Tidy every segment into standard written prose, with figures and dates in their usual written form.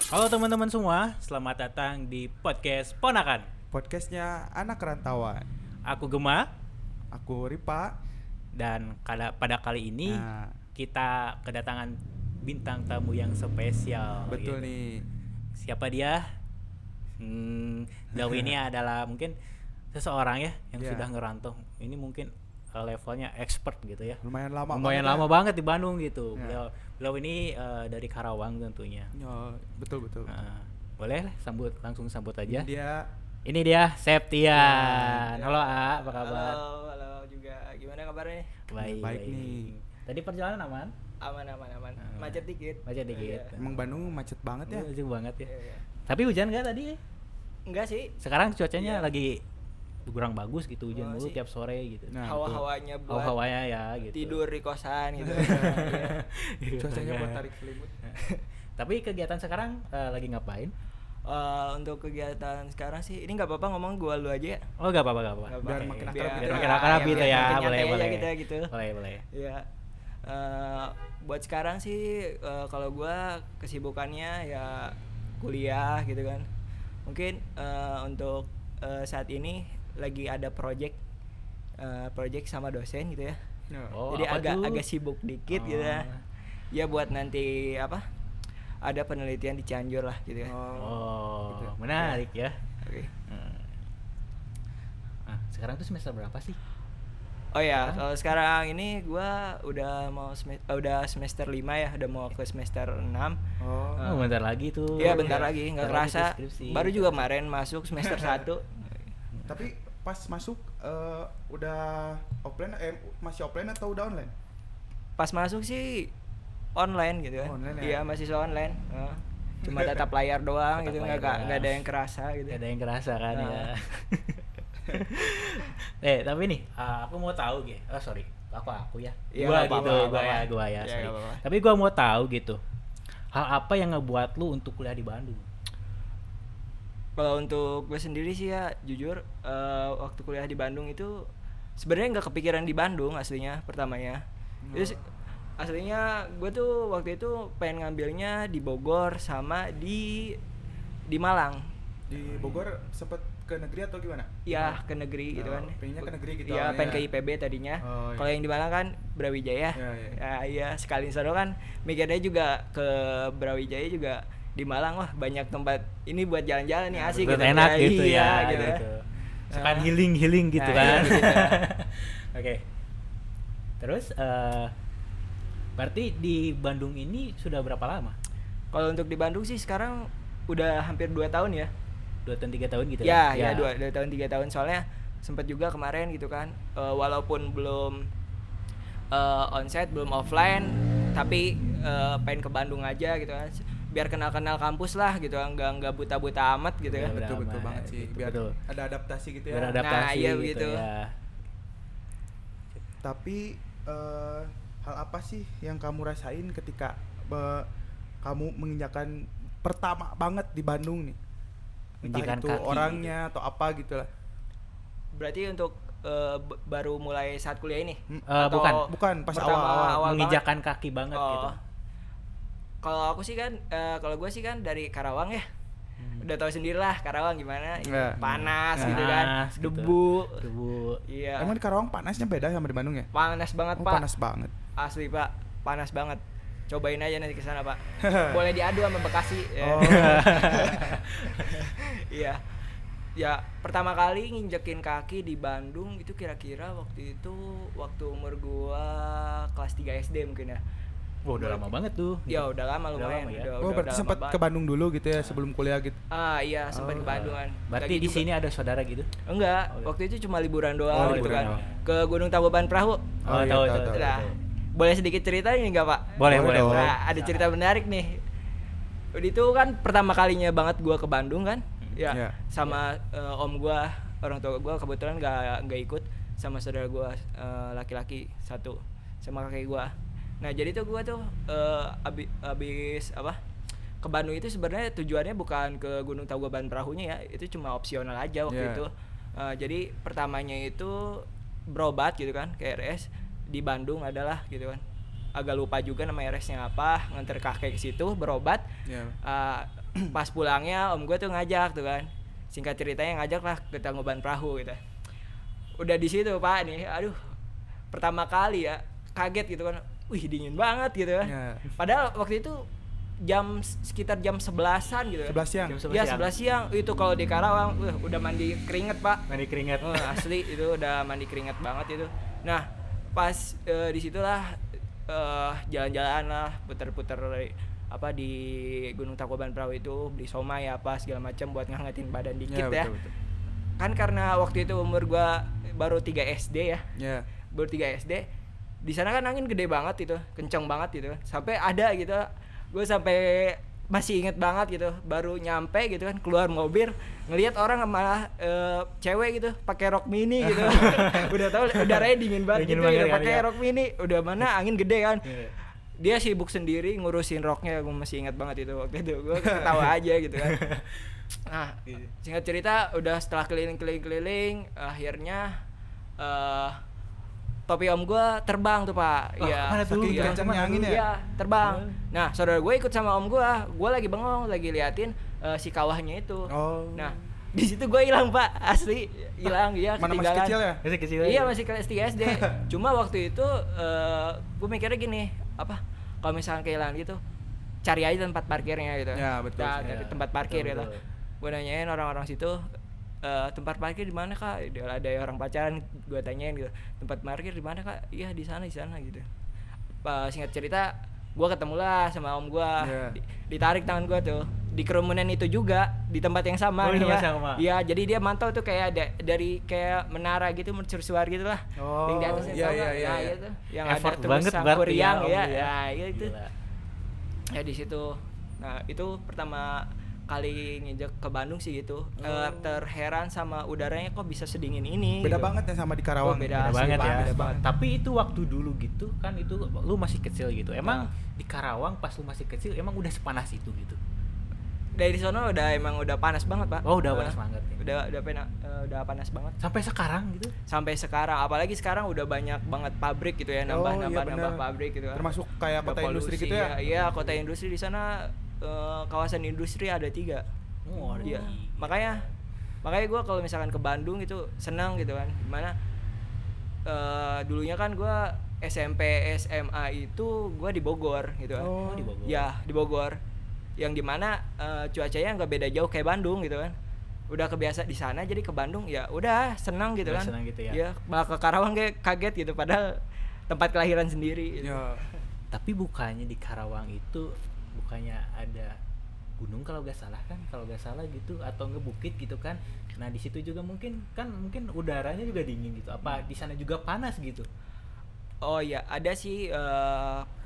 Halo teman-teman semua, selamat datang di podcast Ponakan. Podcastnya anak rantauan. Aku Gema Aku Ripa. dan pada kali ini Nah, kita kedatangan bintang tamu yang spesial. betul gitu. nih. Siapa dia? Jauh ini adalah mungkin seseorang ya yang Iya. sudah ngerantau. Ini mungkin levelnya expert gitu ya. Lumayan lama. Lumayan banget lama ya. banget di Bandung gitu. Ya. Beliau ini dari Karawang tentunya. Oh, betul. Boleh langsung sambut aja. Ini dia. Ini dia Septian. Ya. Halo A, apa kabar? Halo juga. Gimana kabarnya? Baik nih. Tadi perjalanan aman? Aman. Macet dikit. Macet dikit. Iya. Emang Bandung macet banget ya. Macet banget ya. Iya. Tapi hujan nggak tadi? Enggak sih. Sekarang cuacanya Iya. lagi kurang bagus gitu, hujan Oh, mulu sih. tiap sore gitu. Nah, Hawa-hawanya buat Hawanya ya gitu. tidur di kosan gitu. Iya. Cuacanya buat tarik selimut. Tapi kegiatan sekarang lagi ngapain? Untuk kegiatan sekarang sih, ini nggak apa-apa ngomong gua lu aja ya. Oh nggak apa-apa. Nggak Biar apa-apa. makin Biar- akrab gitu. Biar makin akrab gitu biar ya. makin Boleh nyantai aja boleh. kita gitu. Boleh. Iya. Buat sekarang sih kalau gua kesibukannya ya kuliah gitu kan. Mungkin untuk saat ini lagi ada project sama dosen gitu ya. Oh, Jadi apa tuh? agak sibuk dikit gitu ya. Ya buat nanti ada penelitian di Cianjur lah gitu kan. Oh, gitu. menarik ya. Oke. Sekarang tuh semester berapa sih? Oh ya, kalau sekarang ini gua udah semester 5 ya, udah mau ke semester 6. Oh. Bentar lagi tuh. Iya, bentar lagi, nggak Bentar lagi kerasa. tuh skripsi. Baru juga kemarin masuk semester 1. Tapi pas masuk udah offline masih offline atau udah online? Pas masuk sih online gitu kan. Online ya? Iya, mahasiswa online. Cuma tatap layar doang Tatap gitu, layar nggak doang. ada yang kerasa gitu. Gak ada yang kerasa kan Nah. ya. Tapi nih, aku mau tahu gitu. Oh sorry, aku ya. Iya, Gua nggak gitu, apa-apa. gua ya. Iya, Sorry. nggak apa-apa. Tapi gua mau tahu gitu. Hal apa yang ngebuat lu untuk kuliah di Bandung? Kalau untuk gue sendiri sih ya jujur waktu kuliah di Bandung itu sebenarnya nggak kepikiran di Bandung aslinya pertamanya. Terus aslinya gue tuh waktu itu pengen ngambilnya di Bogor sama di Malang. Di Bogor sempet ke negeri atau gimana? Ya ke negeri gitu Oh, kan. pengennya ke negeri gitu Iya awalnya. pengen ke IPB tadinya. Oh, iya. Kalau yang di Malang kan Brawijaya. Iya. Ya iya sekali sono kan mikirnya juga ke Brawijaya juga di Malang wah banyak tempat ini buat jalan-jalan nih Ya, asik Buat gitu. enak Ya, gitu iya, ya. gitu ya. Sekalian Nah. healing gitu Nah, kan. iya, gitu. Oke. Terus berarti di Bandung ini sudah berapa lama? Kalau untuk di Bandung sih sekarang udah hampir 2 tahun ya. 2 tahun 3 tahun gitu Ya 2 tahun 3 tahun soalnya sempat juga kemarin gitu kan. Walaupun belum onsite, belum offline, tapi pengen ke Bandung aja gitu kan. Biar kenal-kenal kampus lah gitu, nggak buta-buta amat gitu Iya, kan. bener. Betul amat. banget sih. Biar Betul. ada adaptasi gitu ya. Beradaptasi Nah, iya gitu begitu. ya. Tapi hal apa sih yang kamu rasain ketika kamu menginjakan pertama banget di Bandung nih? Entah Menginjakan itu kaki orangnya atau apa gitu lah. Berarti untuk baru mulai saat kuliah ini? Bukan pas pertama awal-awal awal menginjakan kaki banget Oh. gitu. Kalau aku sih kan, kalau gue sih kan dari Karawang ya. Udah tahu sendiri lah Karawang gimana, Iya. panas gitu Panas kan, gitu. debu. Debu. Iya. Emang di Karawang panasnya beda sama di Bandung ya? Panas banget Oh, Pak. panas banget. Asli Pak, panas banget. Cobain aja nanti ke sana Pak. Boleh diadu sama Bekasi. Ya. Oh. Iya. Ya, pertama kali nginjekin kaki di Bandung itu kira-kira waktu umur gua kelas 3 SD mungkin ya. Wah, udah lama banget tuh. Ya udah lama Udah lumayan. lama ya? Oh, berarti udah sempat lama ke banget. Bandung dulu gitu ya sebelum kuliah gitu. Iya, sempat ke Bandung kan. Berarti Lagi di juga- sini ada saudara gitu? Enggak, Oh, iya. waktu itu cuma liburan doang Oh, gitu liburan kan. doang. Ke Gunung Tangkuban Perahu. Oh, iya, tahu. Nah, boleh sedikit cerita ini enggak, Pak? Boleh, Boleh boleh. dong. Nah, ada cerita menarik nih. Itu kan pertama kalinya banget gua ke Bandung kan. Ya, Iya. sama om gua, orang tua gua kebetulan enggak ikut, sama saudara gua laki-laki satu sama kakek gua. Nah, jadi tuh gua tuh abis ke Bandung itu sebenarnya tujuannya bukan ke Gunung Tangkuban Perahunya ya, itu cuma opsional aja waktu Yeah. itu. Jadi pertamanya itu berobat gitu kan ke RS di Bandung adalah gitu kan. Agak lupa juga nama RS-nya apa, nganter kakek ke situ berobat. Iya. Pas pulangnya om gue tuh ngajak tuh kan, singkat ceritanya ngajak lah ke Tangkuban Perahu gitu. Udah di situ Pak nih, aduh pertama kali ya kaget gitu kan, wih dingin banget gitu kan. Ya. Padahal waktu itu sekitar jam 11-an gitu kan. 11 siang. Jam 11 Ya siang. 11 siang itu kalau di Karawang udah mandi keringet Pak. Mandi keringat. Asli itu udah mandi keringet banget itu. Nah pas disitulah jalan-jalan lah, puter-puter di Gunung Tangkuban Perahu itu, beli somai apa segala macam buat ngangetin badan dikit ya. Betul. Kan karena waktu itu umur gua baru 3 SD ya. Ya. Baru 3 SD. Di sana kan angin gede banget itu, kencang banget gitu. Sampai ada gitu, gue sampai masih inget banget gitu, baru nyampe gitu kan, keluar mobil ngelihat orang malah cewek gitu pakai rok mini gitu. Udah tahu udaranya dingin banget Dingin gitu, banget kan, pakai ya. rok mini, udah mana angin gede kan. Iya. Dia sibuk sendiri ngurusin roknya, gue masih ingat banget itu waktu itu. Gue ketawa aja gitu kan. Nah, singkat cerita udah setelah keliling-keliling akhirnya topi om gue terbang tuh Pak. Iya. Mana tuh? Saking kencangnya angin ya? Iya, terbang. Nah, saudara gue ikut sama om gue lagi bengong, lagi liatin si kawahnya itu. Oh. Nah, di situ gue hilang Pak, asli hilang ya. Mana masih ketinggalan. kecil ya? Masih kecil. Iya masih kelas 3 SD. Cuma waktu itu gue mikirnya gini, apa? Kalau misalkan kehilangan gitu, cari aja tempat parkirnya gitu. Ya, betul. Nah, Ya, dari tempat parkir betul, gitu. betul. Gue nanyain orang-orang situ, tempat parkir di mana Kak? Ada orang pacaran, gue tanyain gitu. Tempat parkir di mana Kak? Iya di sana gitu. Singkat cerita, gue ketemu lah sama om gue. Yeah. Ditarik tangan gue tuh di kerumunan itu juga, di tempat yang sama Oh, di nih tempat ya. sama. Iya, jadi dia mantau tuh kayak dari kayak menara gitu, mercusuar gitu lah. Oh, Yang di atasnya iya, tau iya, nggak? iya, Nah, iya. itu yang Effort ada banget tulisan berarti Koreang Om ya. dia. Ya, itu. Gila. Ya di situ. Nah, itu pertama kali nginjek ke Bandung sih gitu. Terheran sama udaranya kok bisa sedingin ini. Beda gitu. banget ya sama di Karawang. Oh, Beda asli, banget ya. beda banget. Tapi itu waktu dulu gitu kan, itu lu masih kecil gitu. Emang Nah. di Karawang pas lu masih kecil emang udah sepanas itu gitu. Dari sono udah panas banget, Pak. Oh, udah panas banget ya. Udah panas banget. Sampai sekarang gitu. Sampai sekarang, apalagi sekarang udah banyak banget pabrik gitu ya, nambah bener. pabrik gitu kan. Termasuk kayak Udah kota industri polusi, gitu ya? Iya, kota industri di sana, kawasan industri ada 3. Oh, ada Iya. tiga. Makanya gue kalau misalkan ke Bandung itu senang gitu kan. Dimana dulunya kan gue SMP SMA itu gue di Bogor gitu kan. Oh, di Bogor. Ya di Bogor, yang dimana cuacanya nggak beda jauh kayak Bandung gitu kan. Udah kebiasa di sana, jadi ke Bandung ya udah senang gitu Udah kan. senang gitu ya. Iya, malah ke Karawang kayak kaget gitu, padahal tempat kelahiran sendiri gitu. Ya. Tapi bukannya di Karawang itu bukannya ada gunung kalau nggak salah gitu, atau ngebukit gitu kan. Nah di situ juga mungkin udaranya juga dingin gitu. Apa di sana juga panas gitu? Oh iya, ada sih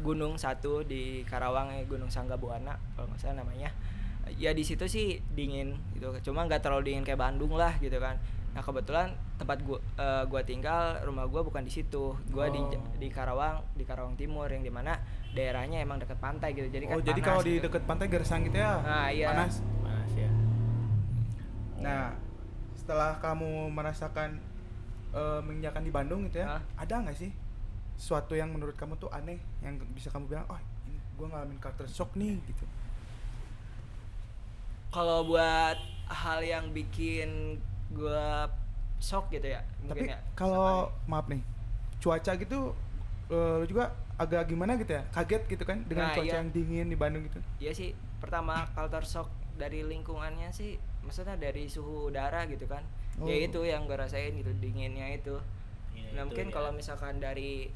gunung satu di Karawang, Gunung Sanggabuana kalau nggak salah namanya. Ya di situ sih dingin gitu, cuma nggak terlalu dingin kayak Bandung lah gitu kan. Nah kebetulan tempat gua tinggal, rumah gua bukan di situ. Gua di Karawang Timur, yang dimana daerahnya emang dekat pantai gitu. Jadi kan Jadi panas kalau di gitu. dekat pantai gersang gitu ya? Nah, iya. Panas. Panas ya. Nah, setelah kamu merasakan menginjakan di Bandung gitu ya, Hah? ada nggak sih sesuatu yang menurut kamu tuh aneh yang bisa kamu bilang, oh ini gue ngalamin culture shock nih gitu? Kalau buat hal yang bikin gua shock gitu ya, Tapi mungkin ya. kalau maaf nih, cuaca gitu lu juga agak gimana gitu ya, kaget gitu kan dengan Nah, cuaca iya. yang dingin di Bandung gitu? Iya sih, pertama culture shock dari lingkungannya sih, maksudnya dari suhu udara gitu kan. Oh. Ya itu yang gue rasain gitu, dinginnya itu. Iya, Nah itu mungkin ya. kalau misalkan dari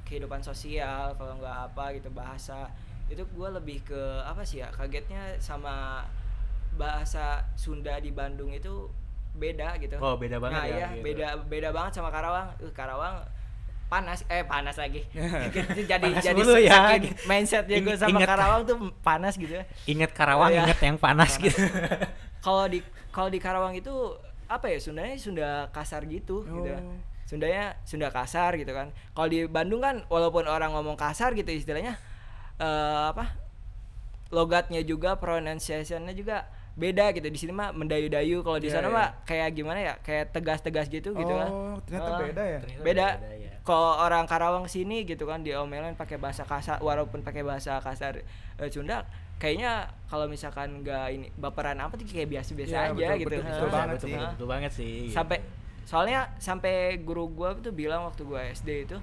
kehidupan sosial, kalau nggak apa gitu, bahasa, itu gue lebih ke apa sih ya, kagetnya sama bahasa Sunda di Bandung itu beda gitu. Oh, beda banget nah, ya, iya, gitu. beda banget sama Karawang. Karawang panas lagi. jadi Panas jadi mulu ya. saking mindsetnya gue sama Ingat- Karawang tuh panas gitu ya. Ingat Karawang, Iya. ingat yang panas gitu. Kalau di Karawang itu apa ya, Sundanya Sunda kasar gitu gitu. Sundanya Sunda kasar gitu kan. Kalau di Bandung kan walaupun orang ngomong kasar gitu istilahnya, logatnya juga, pronunciation-nya juga beda gitu. Di sini mah mendayu-dayu, kalau di Iya, sana iya. mah kayak gimana ya, kayak tegas-tegas gitu gitu kan. Oh, ternyata beda ya? Ternyata Beda. ya. Kalau orang Karawang sini gitu kan diomelin pakai bahasa kasar, walaupun pakai bahasa kasar Sunda, kayaknya kalau misalkan nggak ini baperan apa tuh kayak biasa-biasa Iya, aja betul, gitu. betul banget sih. Betul banget sih. Sampai soalnya sampai guru gua tuh bilang waktu gua SD itu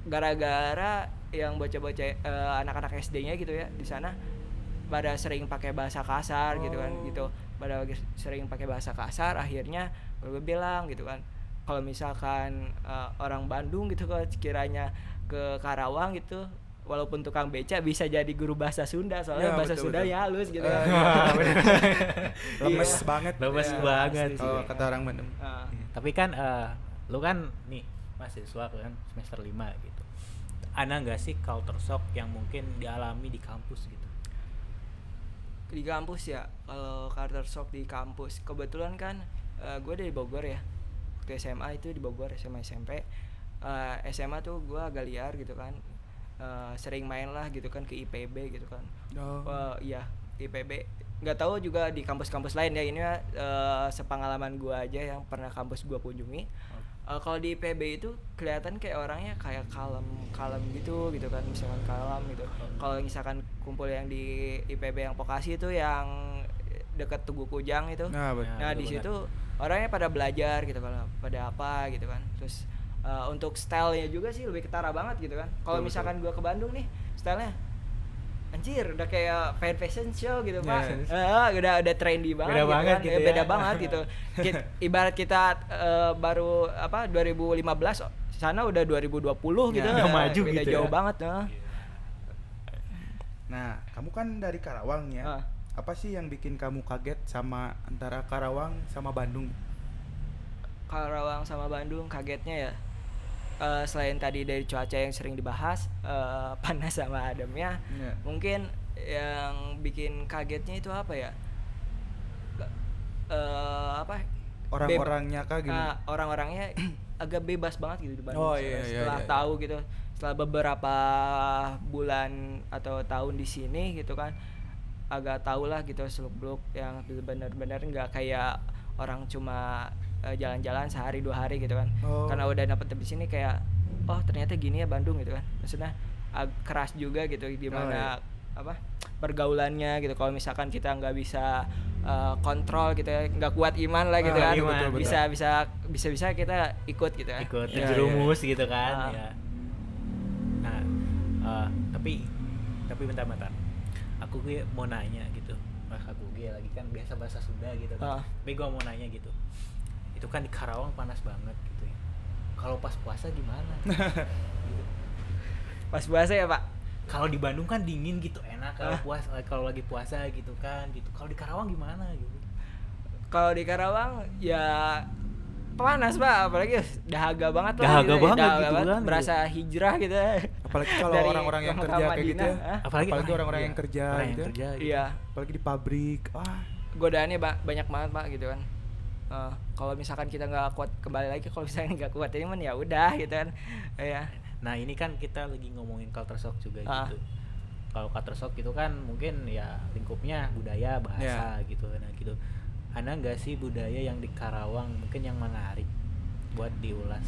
gara-gara yang bocah-bocah anak-anak SD-nya gitu ya di sana pada sering pakai bahasa kasar gitu kan gitu. Pada sering pakai bahasa kasar akhirnya gue bilang gitu kan kalau misalkan orang Bandung gitu kalau sekiranya ke Karawang gitu walaupun tukang beca bisa jadi guru bahasa Sunda soalnya Ya, bahasa betul, Sunda betul. ya halus gitu. Lemes Iya. banget. Lemes Iya, banget. asli Kalau sih. kata orang Bandung. Ah. Tapi kan lu kan nih mahasiswa kan semester 5 gitu. Ada nggak sih culture shock yang mungkin dialami di kampus gitu? Di kampus ya kalau culture shock di kampus kebetulan kan gue dari Bogor ya waktu SMA itu di Bogor SMA SMP SMA tuh gue agak liar gitu kan sering main lah gitu kan ke IPB gitu kan. Iya IPB nggak tahu juga di kampus-kampus lain ya ini sepengalaman gue aja yang pernah kampus gue kunjungi. Kalau di IPB itu kelihatan kayak orangnya kayak kalem gitu kan misalkan kalem gitu. Kalau misalkan kumpul yang di IPB yang Pokasi itu yang dekat Tugu Kujang itu. Nah, Nah di situ orangnya pada belajar gitu kan, pada apa gitu kan. Terus untuk stylenya juga sih lebih ketara banget gitu kan. Kalau misalkan gue ke Bandung nih, stylenya anjir udah kayak fashion show gitu Pak. Udah trendy banget Beda gitu banget kan. gitu ya. Beda banget gitu. Ibarat kita baru 2015 sana udah 2020 gitu. udah maju beda gitu jauh ya. banget. Nah, kamu kan dari Karawang ya. Apa sih yang bikin kamu kaget sama antara Karawang sama Bandung? Karawang sama Bandung kagetnya ya selain tadi dari cuaca yang sering dibahas panas sama ademnya mungkin yang bikin kagetnya itu apa ya Orang-orangnya kah gimana? Orang-orangnya agak bebas banget gitu di Bandung. Oh, iya, setelah iya. tahu gitu setelah beberapa bulan atau tahun di sini gitu kan agak tahu lah gitu seluk-beluk yang benar-benar nggak kayak orang cuma jalan-jalan sehari 2 hari gitu kan. Karena udah dapet di sini kayak oh ternyata gini ya Bandung gitu kan. Maksudnya keras juga gitu gimana apa pergaulannya gitu. Kalau misalkan kita nggak bisa kontrol gitu ya, nggak kuat iman lah gitu kan. Iman, Bisa kita ikut gitu kan. Ikut Ya, terjerumus gitu kan. Ah. Ya. Nah, tapi bentar. Aku gue mau nanya gitu. Aku gue lagi kan biasa bahasa Sunda gitu kan. Tapi gue mau nanya gitu. Itu kan di Karawang panas banget gitu ya. Kalau pas puasa gimana? Gitu. Pas puasa ya Pak. Kalau di Bandung kan dingin gitu, enak kalau lagi puasa gitu kan gitu. Kalau di Karawang gimana gitu? Kalau di Karawang ya panas Pak, apalagi dahaga banget lah Dahaga gitu, banget dahaga gitu banget, kan. berasa hijrah gitu. Apalagi kalau Dari orang-orang yang Mekah, kerja kayak gitu ya. Madinah, Apalagi orang-orang yang kerja orang yang gitu ya. kerja gitu. Iya, Apalagi di pabrik. godaannya banyak banget Pak gitu kan. Kalau misalkan kita nggak kuat kembali lagi, kalau misalnya nggak kuat ini ya udah gitu kan. Iya. Nah ini kan kita lagi ngomongin culture shock juga gitu. Kalau culture shock itu kan mungkin ya lingkupnya budaya, bahasa gitu. Nah gitu. Ada nggak sih budaya yang di Karawang mungkin yang menarik buat diulas?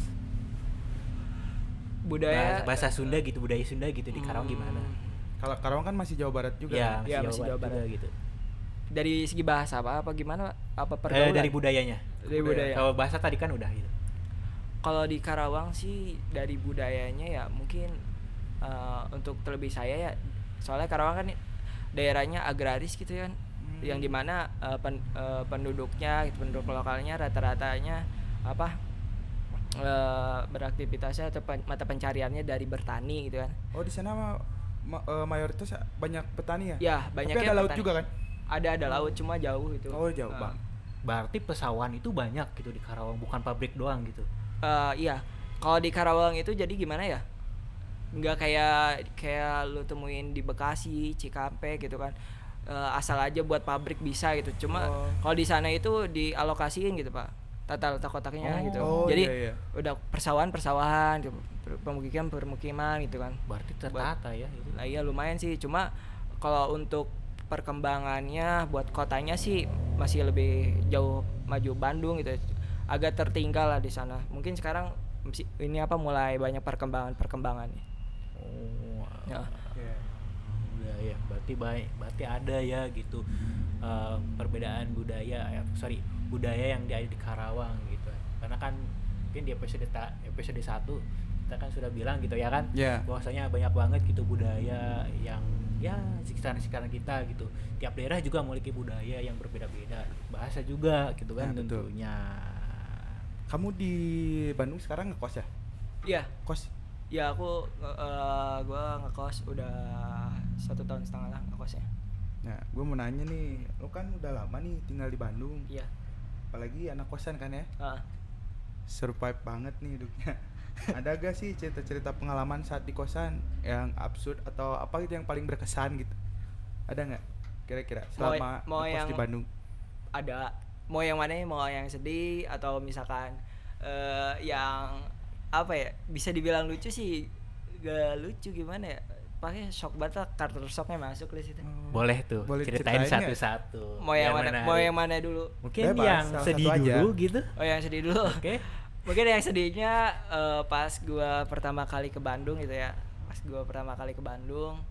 Budaya Bahasa Sunda gitu, budaya Sunda gitu di Karawang gimana? Kalau Karawang kan masih Jawa Barat juga. Ya, Iya, masih Jawa Barat juga gitu. dari segi bahasa apa gimana Pak? Apa pergaulan? Dari budayanya. Dari budaya. Kalau bahasa tadi kan udah gitu. Kalau di Karawang sih dari budayanya ya mungkin untuk terlebih saya ya soalnya Karawang kan daerahnya agraris gitu kan yang dimana penduduknya penduduk lokalnya rata-ratanya beraktivitasnya atau mata pencariannya dari bertani gitu kan. Oh, di sana mayoritas banyak petani ya? Ya Tapi banyaknya ada laut petani. juga kan? Ada laut cuma jauh itu. Oh, jauh bang. Berarti pesawan itu banyak gitu di Karawang, bukan pabrik doang gitu. Iya, kalau di Karawang itu jadi gimana ya? Nggak kayak lu temuin di Bekasi, Cikampek gitu kan. Asal aja buat pabrik bisa gitu. Cuma kalau di sana itu dialokasiin gitu Pak, tata letak kotaknya gitu. Jadi udah persawahan gitu, permukiman gitu kan. Berarti tertata ya gitu. Nah iya lumayan sih. Cuma kalau untuk perkembangannya buat kotanya sih masih lebih jauh maju Bandung gitu. Agak tertinggal lah di sana. Mungkin sekarang ini mulai banyak perkembangan nih. Oh. Ya. budaya. Berarti ada ya gitu perbedaan budaya budaya yang ada di Karawang gitu. Karena kan mungkin di episode 1 kita kan sudah bilang gitu ya kan, Yeah. bahwasanya banyak banget gitu budaya yang ya sekitar-sekitar kita gitu. Tiap daerah juga memiliki budaya yang berbeda-beda, bahasa juga gitu kan. Nah, betul. tentunya. Kamu di Bandung sekarang ngekos ya? Iya. Kos. Ya aku gua ngekos udah 1,5 tahun lah ngekosnya. Nah, gue mau nanya nih, lo kan udah lama nih tinggal di Bandung, Iya. apalagi anak kosan kan ya? Heeh. Survive banget nih hidupnya. Ada gak sih cerita-cerita pengalaman saat di kosan yang absurd atau apa gitu yang paling berkesan gitu? Ada nggak kira-kira selama Mau ngekos yang di Bandung? ada, mau yang mana, mau yang sedih atau misalkan yang apa ya, bisa dibilang lucu sih gak lucu, gimana ya, pakai shock banget lah, culture shocknya masuk di situ. Boleh tuh, Boleh ceritain diceritain nggak? satu-satu. Mau yang mana, mau menarik. yang mana dulu? Mungkin Bebas, yang salah sedih satu aja. dulu gitu. Oh yang sedih dulu. Oke. Mungkin yang sedihnya pas gua pertama kali ke Bandung gitu ya. Pas gua pertama kali ke Bandung,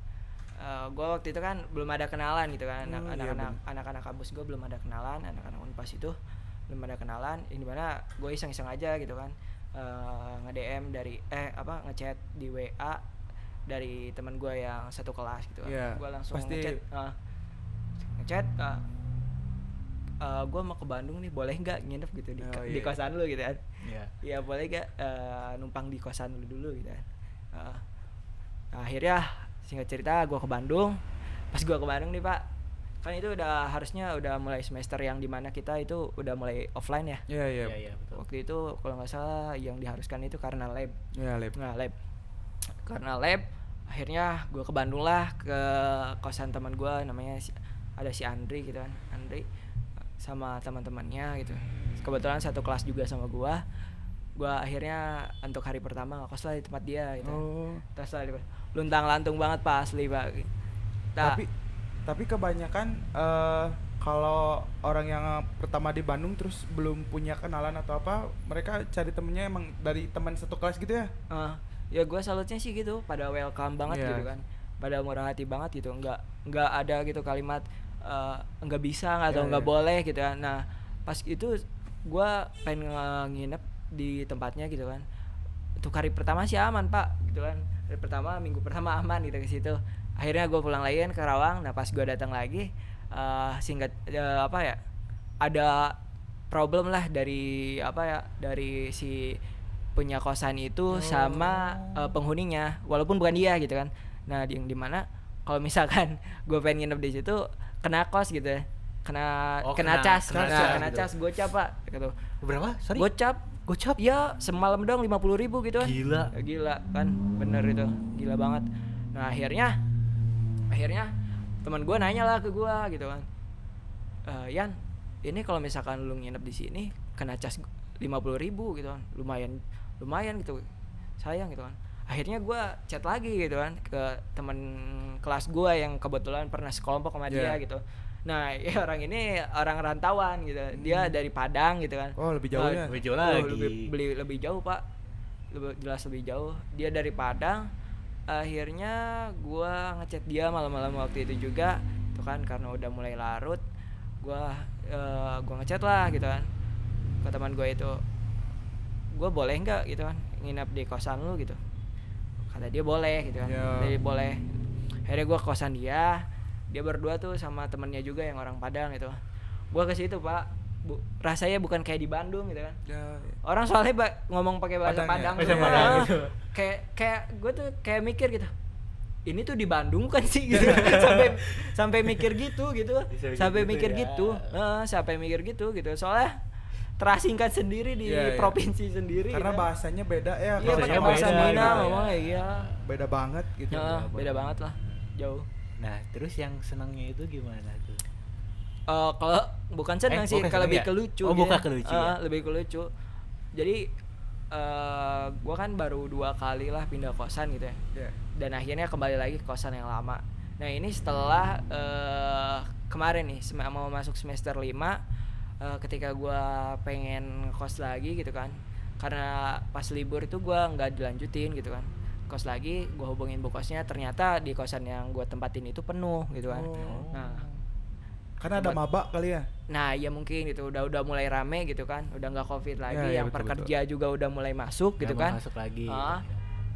gua waktu itu kan belum ada kenalan gitu kan. Oh, iya, Anak-anak kampus gua belum ada kenalan, anak-anak Unpas itu belum ada kenalan. Ini mana gua iseng-iseng aja gitu kan. Nge-DM dari ngechat di WA dari teman gua yang satu kelas gitu kan. Iya, Gua langsung pasti. ngechat gue mau ke Bandung nih, boleh nggak nginep gitu di Oh, di iya. kosan lu gitu kan. Iya. Ya boleh gak numpang di kosan lu dulu gitu kan. Nah, akhirnya singkat cerita gue ke Bandung. Pas gue ke Bandung nih Pak, kan itu harusnya udah mulai semester yang dimana kita itu udah mulai offline ya. Iya, iya. Iya, betul. Waktu itu kalau nggak salah yang diharuskan itu karena lab. Iya, Leb. Nah lab, karena lab akhirnya gue ke Bandung lah, ke kosan teman gue namanya ada si Andri gitu kan, Andri sama teman-temannya gitu. Kebetulan satu kelas juga sama gue akhirnya untuk hari pertama ngekos lah di tempat dia gitu. Oh. Terus lah luntang-lantung banget Pak, asli Pak. Tapi kebanyakan kalau orang yang pertama di Bandung terus belum punya kenalan atau apa, mereka cari temennya emang dari teman satu kelas gitu ya? Ya gue salutnya sih gitu, pada welcome banget Iya. gitu kan, pada murah hati banget gitu, nggak ada gitu kalimat nggak bisa atau Iya, nggak iya. boleh gitu kan. Nah pas itu gue pengen nginep di tempatnya gitu kan. Untuk hari pertama sih aman Pak gitu kan, hari pertama minggu pertama aman gitu ke situ. Akhirnya gue pulang lagi kan ke Karawang. Nah pas gue datang lagi ada problem lah dari dari si punya kosan itu sama penghuninya, walaupun bukan dia gitu kan. Nah yang dimana kalau misalkan gue pengen nginep di situ kena kos gitu ya, kena cas, kena gitu. cas gocap Pak gitu. Berapa? Sorry. Gocap ya semalam doang 50.000 gitu kan. Gila kan, bener itu, gila banget. Nah akhirnya teman gue nanya lah ke gue gitu kan, Yan, ini kalau misalkan lu nginep di sini kena cas 50.000 gitu kan, lumayan gitu, sayang gitu kan. Akhirnya gue chat lagi gitu kan ke teman kelas gue yang kebetulan pernah sekelompok sama dia gitu. Nah ya orang ini orang rantauan gitu, dia dari Padang gitu kan. Oh, lebih jauh ya? Lebih jauh lagi. Lebih jauh Pak, jelas lebih jauh. Dia dari Padang. Akhirnya gue ngechat dia malam-malam waktu itu juga, itu kan karena udah mulai larut. Gue ngechat lah gitu kan ke teman gue itu, gue boleh nggak gitu kan nginap di kosan lu gitu. Kata dia boleh gitu kan. Dia boleh. Akhirnya gue ke kosan dia berdua tuh sama temennya juga yang orang Padang gitu. Gue ke situ Pak, rasanya bukan kayak di Bandung gitu kan. Orang soalnya ngomong pakai bahasa Padang, gitu. Kayak gue tuh kayak mikir gitu, ini tuh di Bandung kan sih gitu. sampai mikir gitu sampai mikir gitu gitu soalnya terasingkan sendiri di provinsi sendiri karena gitu. bahasanya beda ya. Iya pakai bahasa beda, Minang gitu ngomongnya ya. iya. Beda banget gitu. Beda banget lah, jauh. Nah, terus yang senangnya itu gimana tuh? Kalau bukan senang sih, bukan kalau lebih senang ke ya? lucu. Oh, gitu. bukan ke lucu ya? Lebih ke lucu. Jadi gua kan baru 2 kali lah pindah kosan gitu ya. Iya. Dan akhirnya kembali lagi ke kosan yang lama. Nah ini setelah kemarin nih mau masuk semester 5, ketika gue pengen kos lagi gitu kan, karena pas libur itu gue nggak dilanjutin gitu kan, kos lagi, gue hubungin bu kosnya, ternyata di kosan yang gue tempatin itu penuh gitu kan. Oh. Nah, Karena ada maba kali ya. nah ya mungkin gitu udah mulai rame gitu kan, udah nggak covid lagi, Ya, ya, yang betul, pekerja juga udah mulai masuk gitu Nggak mau kan. masuk lagi.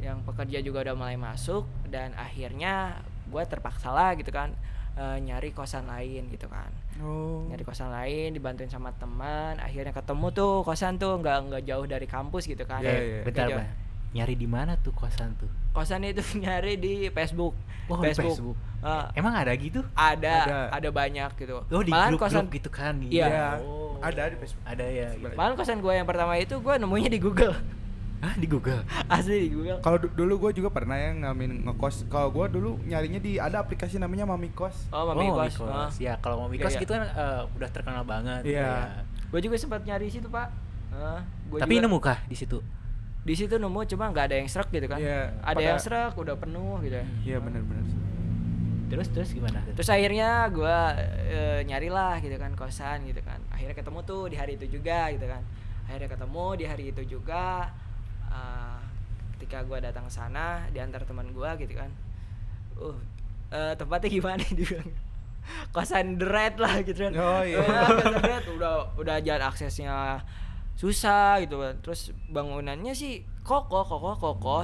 Yang pekerja juga udah mulai masuk, dan akhirnya gue terpaksa lah gitu kan, nyari kosan lain gitu kan. Oh. Nyari kosan lain, dibantuin sama teman, akhirnya ketemu tuh kosan tuh nggak jauh dari kampus gitu kan. Iya, iya. Bentar, Nggak jauh. Bang. Nyari di mana tuh kosan tuh? Kosan itu nyari di Facebook. Oh, di Facebook. Emang ada gitu? Ada banyak gitu. Oh, di Malahan grup-grup gitu kan? Iya. Oh. Ada di Facebook. Ada ya. Gitu. Malahan kosan gue yang pertama itu gue nemunya di Google. Hah, di Google? Asli di Google. Kalau dulu gue juga pernah ya ngekos. Kalau gue dulu nyarinya di ada aplikasi namanya Mami Kos. Oh, Mami Kos. Ya, kalau Mami Iya, Kos iya. gitu kan udah terkenal banget. Iya. Gue juga sempat nyari situ, Pak. Tapi nemu kah di situ? Di situ nemu, cuma nggak ada yang serak gitu kan. Iya, Ada yang serak udah penuh gitu ya. Iya benar-benar. Terus gimana? Terus akhirnya gue nyarilah gitu kan kosan gitu kan. Akhirnya ketemu tuh di hari itu juga gitu kan. Akhirnya ketemu di hari itu juga. Ketika gue datang ke sana diantar teman gue gitu kan. Tempatnya gimana dibilang? Kosan deret lah gitu kan. Oh iya. Kosan deret udah jalan aksesnya susah gitu kan. Terus bangunannya sih kokoh,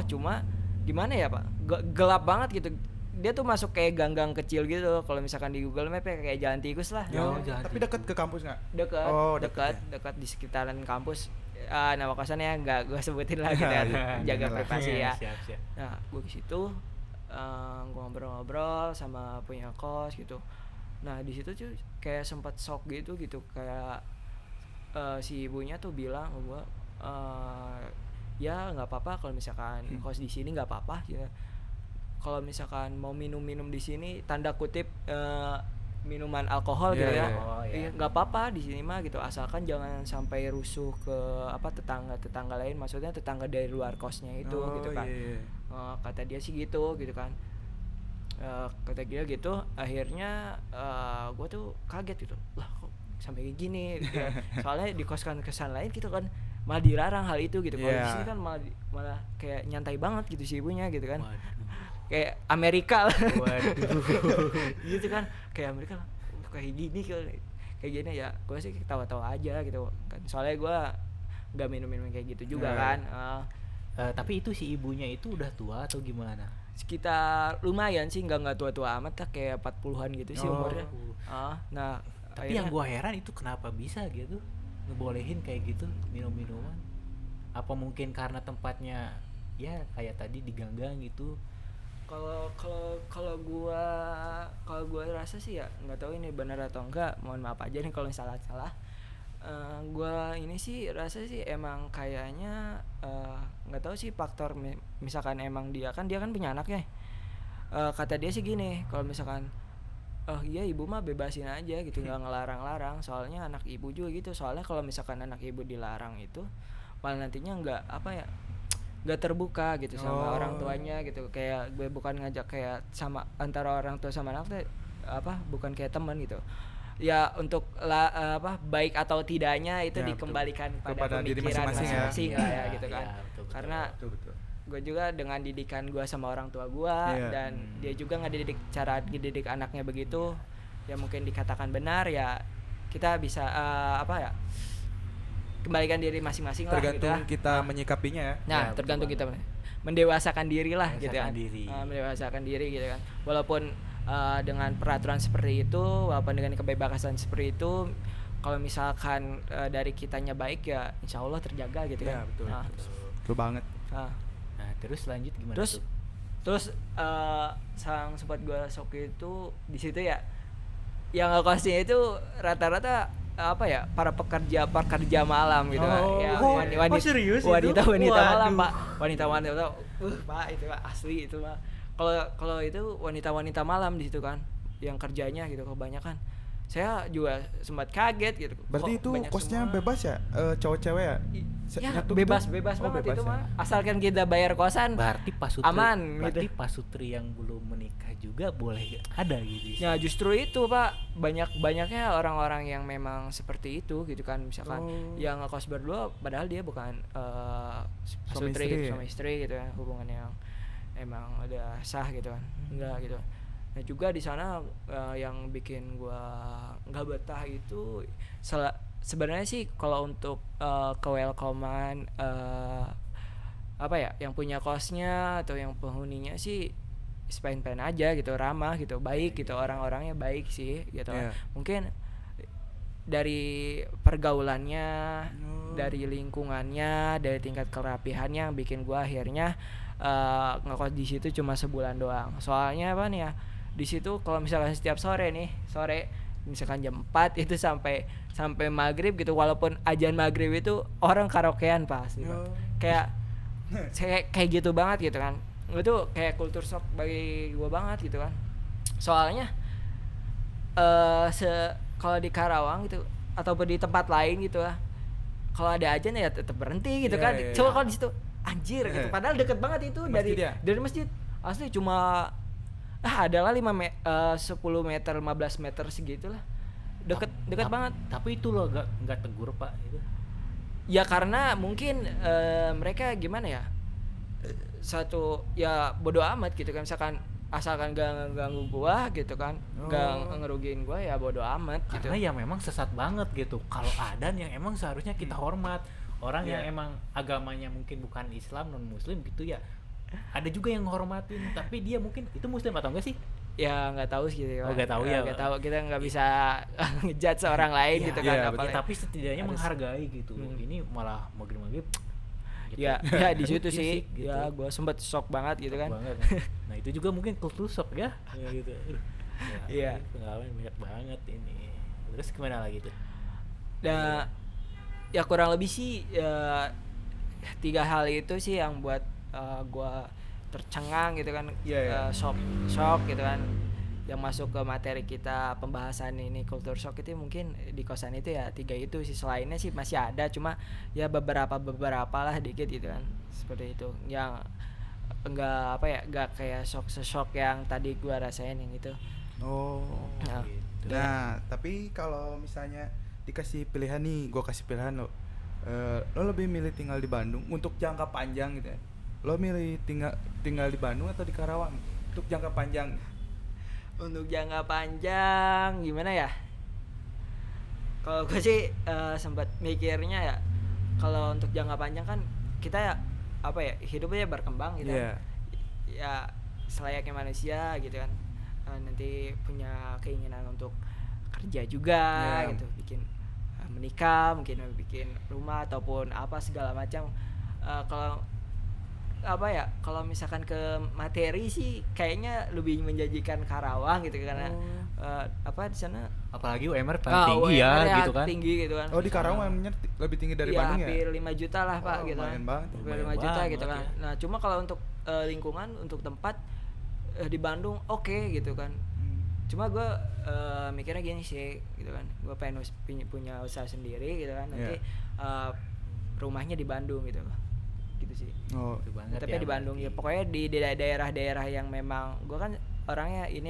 cuma gimana ya Pak? Gelap banget gitu. Dia tuh masuk kayak gang-gang kecil gitu. Kalau misalkan di Google Map ya kayak jalan tikus lah. Tapi dekat ke kampus nggak? Dekat, Oh, dekat di sekitaran kampus. Nama kosannya nggak gue sebutin lah gitu ya. Jaga privasi ya. Siap. Nah, gue ke situ gue ngobrol-ngobrol sama punya kos gitu. Nah, di situ tuh kayak sempat shock gitu kayak si ibunya tuh bilang ke gue ya nggak apa-apa kalau misalkan kos di sini nggak apa-apa gitu. Kalau misalkan mau minum di sini tanda kutip minuman alkohol gitu ya. Nggak apa-apa di sini mah gitu, asalkan jangan sampai rusuh ke tetangga lain, maksudnya tetangga dari luar kosnya itu gitu kan. Kata dia sih gitu kan. Kata dia gitu, akhirnya gue tuh kaget gitu, lah kok sampai kayak gini gitu ya. Soalnya di kosan lain gitu kan malah dilarang hal itu gitu. Kalau di sini kan malah kayak nyantai banget gitu si ibunya gitu kan. Kayak Amerika lah. Waduh. Gitu kan, kayak Amerika lah. Kayak gini kayak gini ya. Gue sih ketawa-tawa aja gitu kan. Soalnya gue nggak minum kayak gitu juga kan. Tapi itu si ibunya itu udah tua atau gimana? Sekitar lumayan sih, nggak tua-tua amat lah, kayak 40-an gitu sih umurnya. Nah, tapi yang gua heran itu kenapa bisa gitu ngebolehin kayak gitu minum-minuman? Apa mungkin karena tempatnya ya kayak tadi di gang-gang gitu? Kalau gua rasa sih ya nggak tahu ini benar atau enggak, mohon maaf aja nih kalau salah. Gua ini sih rasa sih emang kayaknya nggak tahu sih faktor misalkan emang dia kan punya anak ya. Kata dia sih gini, kalau misalkan iya ibu mah bebasin aja gitu, nggak ngelarang-larang, soalnya anak ibu juga gitu. Soalnya kalau misalkan anak ibu dilarang itu malah nantinya nggak terbuka gitu sama orang tuanya gitu. Kayak gue bukan ngajak kayak sama antara orang tua sama anak tuh bukan kayak teman gitu ya, untuk baik atau tidaknya itu ya, dikembalikan kepada diri pemikiran masing-masing lah ya gitu kan. Betul. Karena gue juga dengan didikan gue sama orang tua gue dan dia juga cara ngedidik anaknya begitu ya, mungkin dikatakan benar ya, kita bisa kembalikan diri masing-masing lah gitu tergantung kita menyikapinya ya. Nah, tergantung kita mendewasakan diri lah gitu kan. Mendewasakan diri gitu kan. Walaupun dengan peraturan seperti itu, walaupun dengan kebebasan seperti itu, kalau misalkan dari kitanya baik ya insya Allah terjaga gitu kan. Betul. Betul banget. Nah, terus lanjut gimana? Terus sang sempat gue sok itu di situ ya, yang ngekosnya itu rata-rata para pekerja malam gitu kan. Ya, serius wanita itu? malam Pak, wanita Pak itu asli itu Pak. Kalau itu wanita malam di situ kan yang kerjanya gitu kebanyakan. Saya juga sempat kaget gitu. Berarti itu kosnya semua bebas ya? Cowok cewek ya? Ya bebas banget itu mah. Asalkan kita bayar kosan. Berarti pasutri aman berarti gitu. Pasutri yang belum menikah juga boleh ada gitu. Ya justru itu Pak, banyaknya orang-orang yang memang seperti itu gitu kan. Misalkan yang ngekos berdua padahal dia bukan pasutri sama istri gitu ya, hubungan yang emang udah sah gitu kan. Enggak gitu. Nah juga di sana yang bikin gua nggak betah itu sebenarnya sih kalau untuk ke welcomean apa ya yang punya kosnya atau yang penghuninya sih fine-fine aja gitu, ramah gitu, baik gitu, orang-orangnya baik sih gitu kan. Iya. Mungkin dari pergaulannya, dari lingkungannya, dari tingkat kerapihannya yang bikin gua akhirnya ngekos di situ cuma sebulan doang. Soalnya apa nih ya? Di situ kalau misalkan setiap sore misalkan jam 4 itu sampai maghrib gitu, walaupun azan maghrib itu orang karaokean pasti Bang. Kayak gitu banget gitu kan. Itu kayak kultur shock bagi gua banget gitu kan. Soalnya kalau di Karawang gitu ataupun di tempat lain gitu lah, kalau ada azan ya tetap berhenti gitu kan. Coba kalau di situ anjir gitu, padahal deket banget itu dari masjid. Asli cuma adalah 10 meter 15 meter segitulah, deket banget. Tapi itu lo nggak tegur Pak itu? Ya karena mungkin mereka gimana ya, satu ya bodo amat gitu kan, misalkan asalkan gak ganggu gua gitu kan, gak ngerugiin gua ya bodo amat gitu. Karena ya memang sesat banget gitu. Kalau adan yang emang seharusnya kita hormat, orang yang emang agamanya mungkin bukan Islam, non Muslim gitu ya, ada juga yang menghormatin, tapi dia mungkin itu Muslim atau enggak sih? Ya nggak tahu sih. Nggak tahu ya. Nggak tahu, kita nggak bisa ngejudge orang lain gitu kan. Tapi setidaknya menghargai gitu. Ini malah maghrib-maghrib. Gitu. Ya di situ sih. Gitu. Ya gue sempet shock banget gitu kan. Banget. Nah itu juga mungkin kultur shock ya. Gitu. Iya. Pengalaman banyak banget ini. Terus gimana lagi tuh? Nah, ya kurang lebih sih 3 hal itu sih yang buat gue tercengang gitu kan. Shock gitu kan, yang masuk ke materi kita pembahasan ini kultur shock itu mungkin di kosan itu ya 3 itu sih. Selainnya sih masih ada, cuma ya beberapa lah dikit gitu kan, seperti itu yang enggak kayak shock yang tadi gue rasain yang itu. Nah tapi kalau misalnya dikasih pilihan nih, gue kasih pilihan lo lebih milih tinggal di Bandung untuk jangka panjang gitu ya? Lo milih tinggal di Bandung atau di Karawang untuk jangka panjang? Untuk jangka panjang gimana ya? Kalau gue sih sempat mikirnya ya, kalau untuk jangka panjang kan kita ya hidupnya berkembang gitu. Ya selayaknya manusia gitu kan. Nanti punya keinginan untuk kerja juga gitu, bikin menikah, mungkin bikin rumah ataupun apa segala macam. Kalau misalkan ke materi sih kayaknya lebih menjanjikan Karawang gitu karena di sana apalagi UMR paling tinggi ya gitu kan. Tinggi gitu kan. Oh di Karawang UMR lebih tinggi dari Bandung ya? Hampir 5 juta lah Pak gitu kan. Hampir 5 juta gitu kan. Ya. Nah, cuma kalau untuk lingkungan, untuk tempat di Bandung oke gitu kan. Cuma gue mikirnya gini sih gitu kan, gue pengen punya usaha sendiri gitu kan, nanti rumahnya di Bandung gitu loh, gitu sih. Tapi ya, di Bandung ya pokoknya di daerah-daerah yang memang gue kan orangnya ini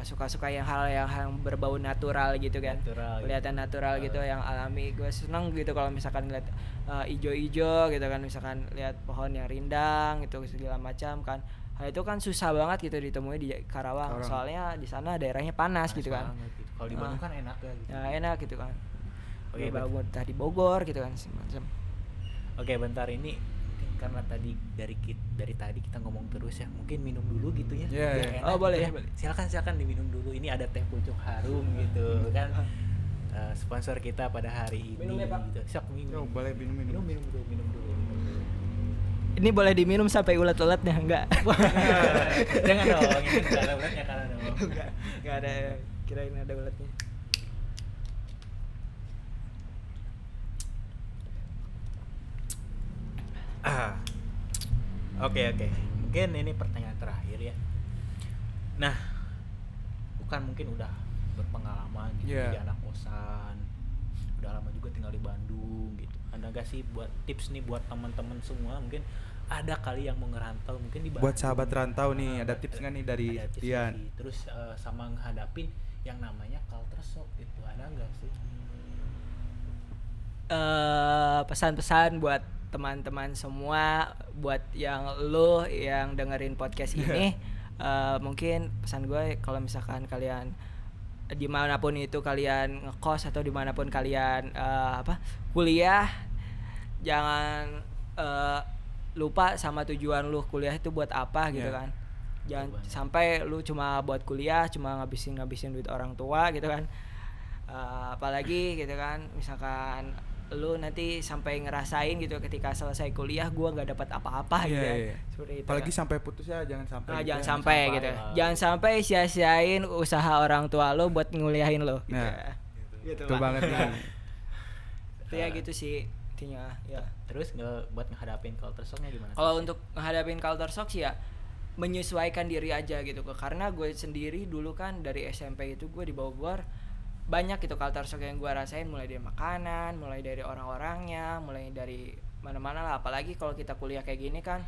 suka-suka yang hal yang berbau natural gitu kan, kelihatan natural gitu, yang alami. Gue seneng gitu kalau misalkan ngeliat ijo-ijo gitu kan, misalkan lihat pohon yang rindang gitu segala macam kan. Hal itu kan susah banget gitu ditemui di Karawang. Soalnya di sana daerahnya panas gitu kan. Gitu. Kalau di Bandung kan enak ya gitu. Ya enak gitu kan. Oke, bangun tadi Bogor gitu kan semacam. Oke, bentar ini karena dari tadi kita ngomong terus ya. Mungkin minum dulu gitu ya. Oh, boleh. Silakan diminum dulu. Ini ada teh pucuk harum gitu kan. Sponsor kita pada hari ini. Minum ya, Pak. Gitu. Sok minum. Boleh minum dulu. Ini boleh diminum sampai ulet-uletnya enggak? Jangan dong, ini enggak ada uletnya karena dong. Enggak ada, kirain ada uletnya. Oke. Mungkin ini pertanyaan terakhir ya. Nah, mungkin udah berpengalaman gitu jadi anak kosan. Udah lama juga tinggal di Bandung gitu. Ada gak sih buat tips nih buat teman-teman semua, mungkin ada kali yang mau ngerantau mungkin di Bandung. Buat sahabat rantau nih, ada tips nggak nih dari Dian? Terus sama menghadapin yang namanya culture shock itu ada nggak sih? pesan-pesan buat teman-teman semua, buat yang lo yang dengerin podcast ini. Mungkin pesan gue, kalau misalkan kalian dimanapun itu kalian ngekos atau dimanapun kalian kuliah, jangan lupa sama tujuan lu kuliah itu buat apa gitu kan. Jangan sampai lu cuma buat kuliah, cuma ngabisin duit orang tua gitu kan. Apalagi gitu kan, misalkan lu nanti sampai ngerasain gitu ketika selesai kuliah gua nggak dapat apa-apa gitu kan. Seperti itu. Apalagi kan. sampai putus ya, jangan sampai. Nah, gitu jangan ya. sampai gitu. Jangan sampai sia-siain usaha orang tua lo buat nguliahin lo gitu. Nah, Gitu Betul banget nih. Itu ya gitu sih intinya ya. Terus buat menghadapin culture shocknya gimana? Kalau untuk menghadapin culture shock sih ya menyesuaikan diri aja gitu. Karena gue sendiri dulu kan dari SMP itu gue di Bogor, banyak gitu culture shock yang gue rasain, mulai dari makanan, mulai dari orang-orangnya, mulai dari mana-mana lah. Apalagi kalau kita kuliah kayak gini kan,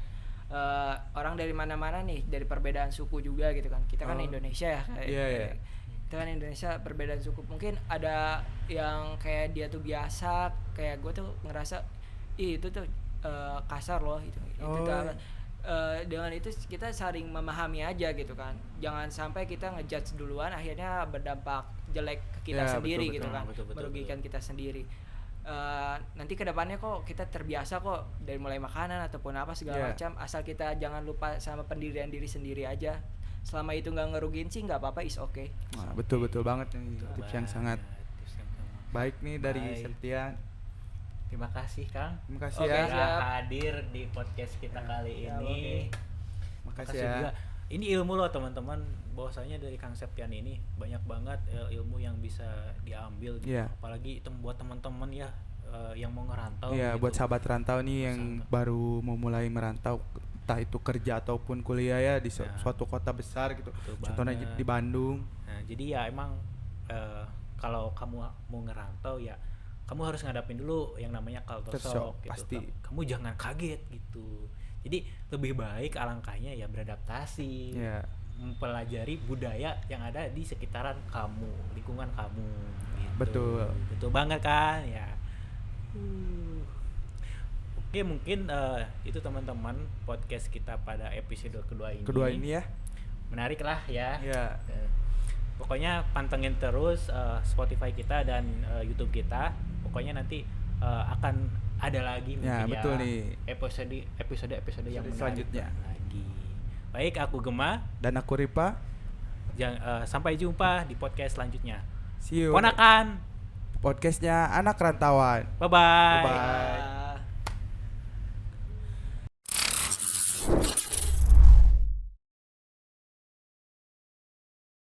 orang dari mana-mana nih, dari perbedaan suku juga gitu kan. Kita kan Indonesia ya kayak kita kan Indonesia, perbedaan suku. Mungkin ada yang kayak dia tuh biasa, kayak gue tuh ngerasa itu tuh kasar loh itu tuh, dengan itu kita saling memahami aja gitu kan. Jangan sampai kita ngejudge duluan, akhirnya berdampak jelek ke kita sendiri, betul, gitu kan, merugikan kita sendiri. Nanti kedepannya kok kita terbiasa kok, dari mulai makanan ataupun apa segala macam, asal kita jangan lupa sama pendirian diri sendiri aja. Selama itu nggak ngerugiin sih nggak apa-apa, is okay. Nah, betul banget nih, tips yang sangat baik nih dari Septian. Terima kasih Kang. Terima kasih ya siap. hadir di podcast kita kali ini. Makasih ya. Juga. Ini ilmu loh teman-teman, bahwasanya dari Kang Septian ini banyak banget ilmu yang bisa diambil gitu. Apalagi itu buat teman-teman ya yang mau ngerantau. Iya, gitu. buat sahabat rantau nih yang baru mau mulai merantau, entah itu kerja ataupun kuliah ya di suatu kota besar gitu. Contohnya di Bandung. Nah, jadi ya emang kalau kamu mau ngerantau ya kamu harus ngadapin dulu yang namanya culture shock gitu. Pasti. Kamu jangan kaget gitu. Jadi lebih baik alangkahnya ya beradaptasi, mempelajari budaya yang ada di sekitaran kamu, lingkungan kamu. Gitu. Betul banget kan ya. Oke, mungkin itu teman-teman podcast kita pada episode kedua ini ya. Menarik lah ya. Iya. Pokoknya pantengin terus Spotify kita dan YouTube kita. Pokoknya nanti akan ada lagi mungkin betul nih. episode yang menarik selanjutnya lagi. Baik, aku Gema dan aku Ripa. Sampai jumpa di podcast selanjutnya. See you. Ponakan Podcastnya Anak Rantauan. Bye-bye. Bye-bye.